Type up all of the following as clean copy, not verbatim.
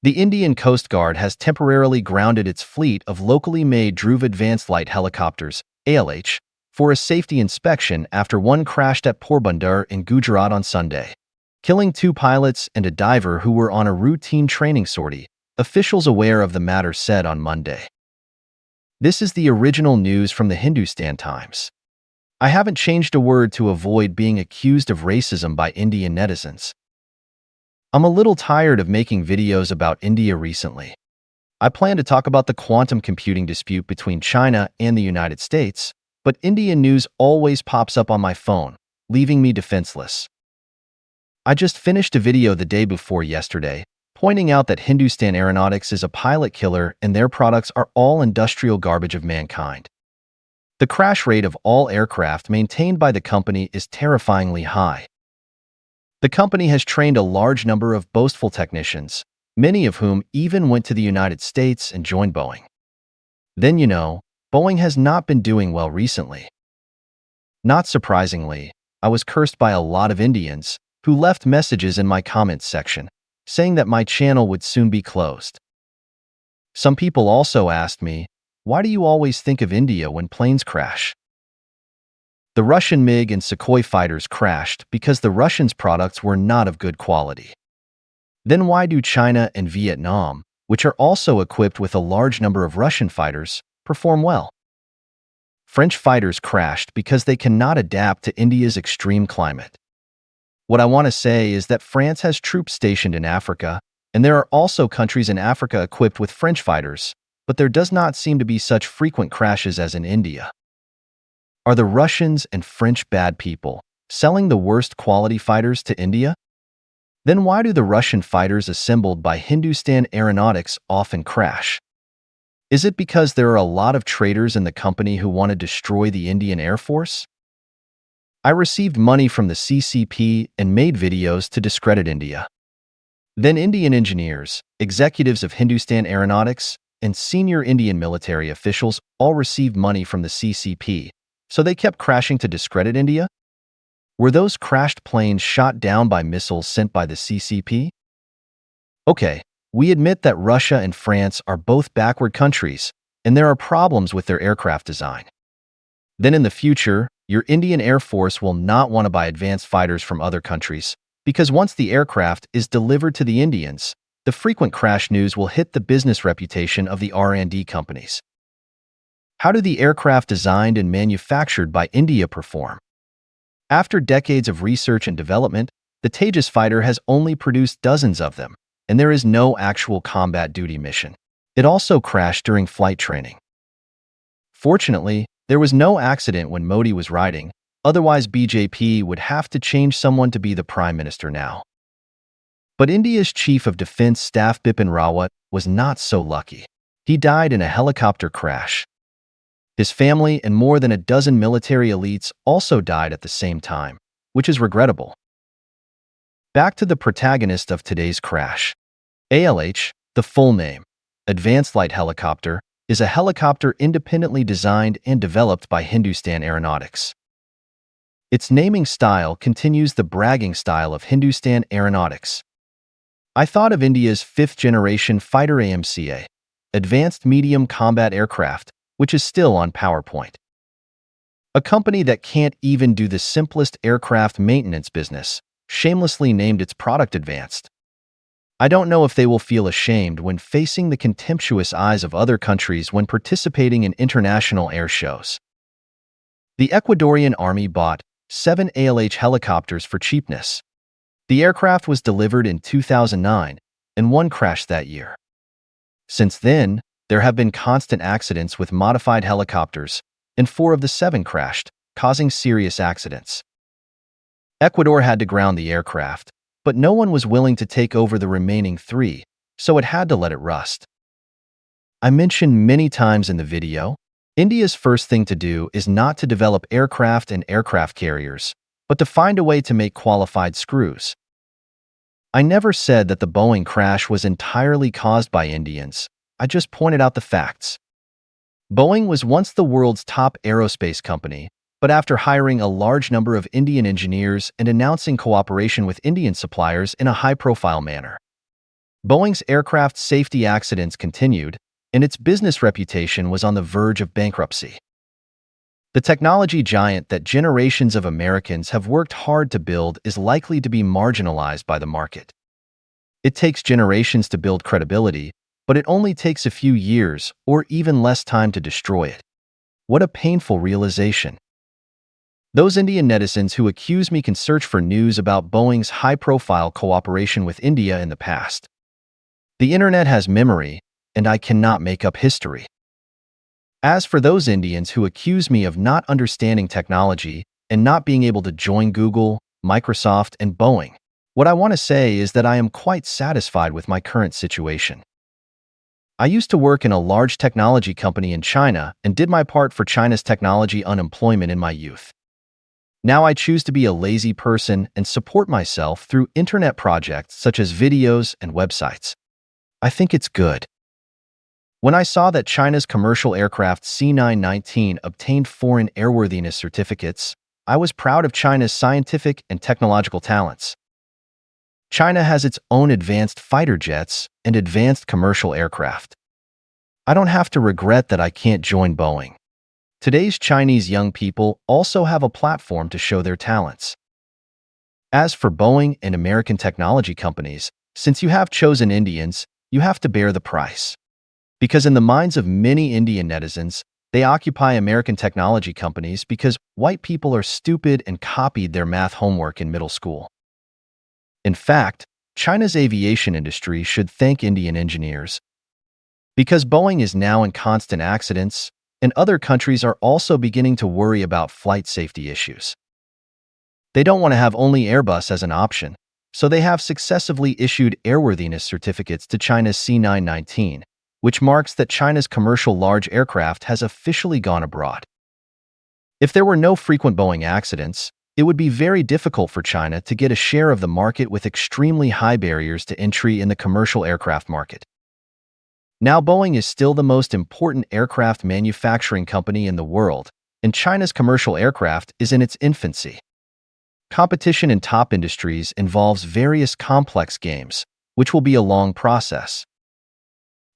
The Indian Coast Guard has temporarily grounded its fleet of locally made Dhruv Advanced Light Helicopters, ALH, for a safety inspection after one crashed at Porbandar in Gujarat on Sunday, killing 2 pilots and a diver who were on a routine training sortie, officials aware of the matter said on Monday. This is the original news from the Hindustan Times. I haven't changed a word to avoid being accused of racism by Indian netizens. I'm a little tired of making videos about India recently. I plan to talk about the quantum computing dispute between China and the United States, but Indian news always pops up on my phone, leaving me defenseless. I just finished a video the day before yesterday, pointing out that Hindustan Aeronautics is a pilot killer and their products are all industrial garbage of mankind. The crash rate of all aircraft maintained by the company is terrifyingly high. The company has trained a large number of boastful technicians, many of whom even went to the United States and joined Boeing. Then Boeing has not been doing well recently. Not surprisingly, I was cursed by a lot of Indians who left messages in my comments section, saying that my channel would soon be closed. Some people also asked me, why do you always think of India when planes crash? The Russian MiG and Sukhoi fighters crashed because the Russians' products were not of good quality. Then why do China and Vietnam, which are also equipped with a large number of Russian fighters, perform well? French fighters crashed because they cannot adapt to India's extreme climate. What I want to say is that France has troops stationed in Africa, and there are also countries in Africa equipped with French fighters, but there does not seem to be such frequent crashes as in India. Are the Russians and French bad people, selling the worst quality fighters to India? Then why do the Russian fighters assembled by Hindustan Aeronautics often crash? Is it because there are a lot of traitors in the company who want to destroy the Indian Air Force? I received money from the CCP and made videos to discredit India. Then Indian engineers, executives of Hindustan Aeronautics, and senior Indian military officials all received money from the CCP, so they kept crashing to discredit India? Were those crashed planes shot down by missiles sent by the CCP? Okay, we admit that Russia and France are both backward countries, and there are problems with their aircraft design. Then in the future, your Indian Air Force will not want to buy advanced fighters from other countries, because once the aircraft is delivered to the Indians, the frequent crash news will hit the business reputation of the R&D companies. How do the aircraft designed and manufactured by India perform? After decades of research and development, the Tejas fighter has only produced dozens of them, and there is no actual combat duty mission. It also crashed during flight training. Fortunately, there was no accident when Modi was riding, otherwise BJP would have to change someone to be the Prime Minister now. But India's Chief of Defence Staff Bipin Rawat was not so lucky. He died in a helicopter crash. His family and more than a dozen military elites also died at the same time, which is regrettable. Back to the protagonist of today's crash. ALH, the full name, Advanced Light Helicopter, is a helicopter independently designed and developed by Hindustan Aeronautics. Its naming style continues the bragging style of Hindustan Aeronautics. I thought of India's 5th-generation fighter AMCA, Advanced Medium Combat Aircraft, which is still on PowerPoint. A company that can't even do the simplest aircraft maintenance business, shamelessly named its product Advanced. I don't know if they will feel ashamed when facing the contemptuous eyes of other countries when participating in international air shows. The Ecuadorian army bought 7 ALH helicopters for cheapness. The aircraft was delivered in 2009, and one crashed that year. Since then, there have been constant accidents with modified helicopters, and 4 of the 7 crashed, causing serious accidents. Ecuador had to ground the aircraft, but no one was willing to take over the remaining 3, so it had to let it rust. I mentioned many times in the video, India's first thing to do is not to develop aircraft and aircraft carriers, but to find a way to make qualified screws. I never said that the Boeing crash was entirely caused by Indians, I just pointed out the facts. Boeing was once the world's top aerospace company, but after hiring a large number of Indian engineers and announcing cooperation with Indian suppliers in a high-profile manner, Boeing's aircraft safety accidents continued, and its business reputation was on the verge of bankruptcy. The technology giant that generations of Americans have worked hard to build is likely to be marginalized by the market. It takes generations to build credibility, but it only takes a few years or even less time to destroy it. What a painful realization. Those Indian netizens who accuse me can search for news about Boeing's high-profile cooperation with India in the past. The internet has memory, and I cannot make up history. As for those Indians who accuse me of not understanding technology and not being able to join Google, Microsoft, and Boeing, what I want to say is that I am quite satisfied with my current situation. I used to work in a large technology company in China and did my part for China's technology unemployment in my youth. Now I choose to be a lazy person and support myself through internet projects such as videos and websites. I think it's good. When I saw that China's commercial aircraft C919 obtained foreign airworthiness certificates, I was proud of China's scientific and technological talents. China has its own advanced fighter jets and advanced commercial aircraft. I don't have to regret that I can't join Boeing. Today's Chinese young people also have a platform to show their talents. As for Boeing and American technology companies, since you have chosen Indians, you have to bear the price. Because in the minds of many Indian netizens, they occupy American technology companies because white people are stupid and copied their math homework in middle school. In fact, China's aviation industry should thank Indian engineers. Because Boeing is now in constant accidents, and other countries are also beginning to worry about flight safety issues. They don't want to have only Airbus as an option, so they have successively issued airworthiness certificates to China's C919, which marks that China's commercial large aircraft has officially gone abroad. If there were no frequent Boeing accidents, it would be very difficult for China to get a share of the market with extremely high barriers to entry in the commercial aircraft market. Now Boeing is still the most important aircraft manufacturing company in the world, and China's commercial aircraft is in its infancy. Competition in top industries involves various complex games, which will be a long process.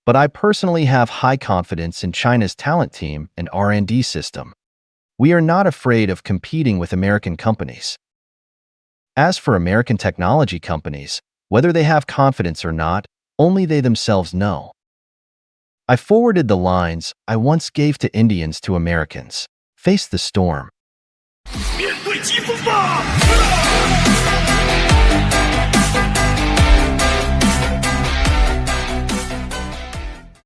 But I personally have high confidence in China's talent team and R&D system. We are not afraid of competing with American companies. As for American technology companies, whether they have confidence or not, only they themselves know. I forwarded the lines I once gave to Indians to Americans. Face the storm. 面对疾风吧！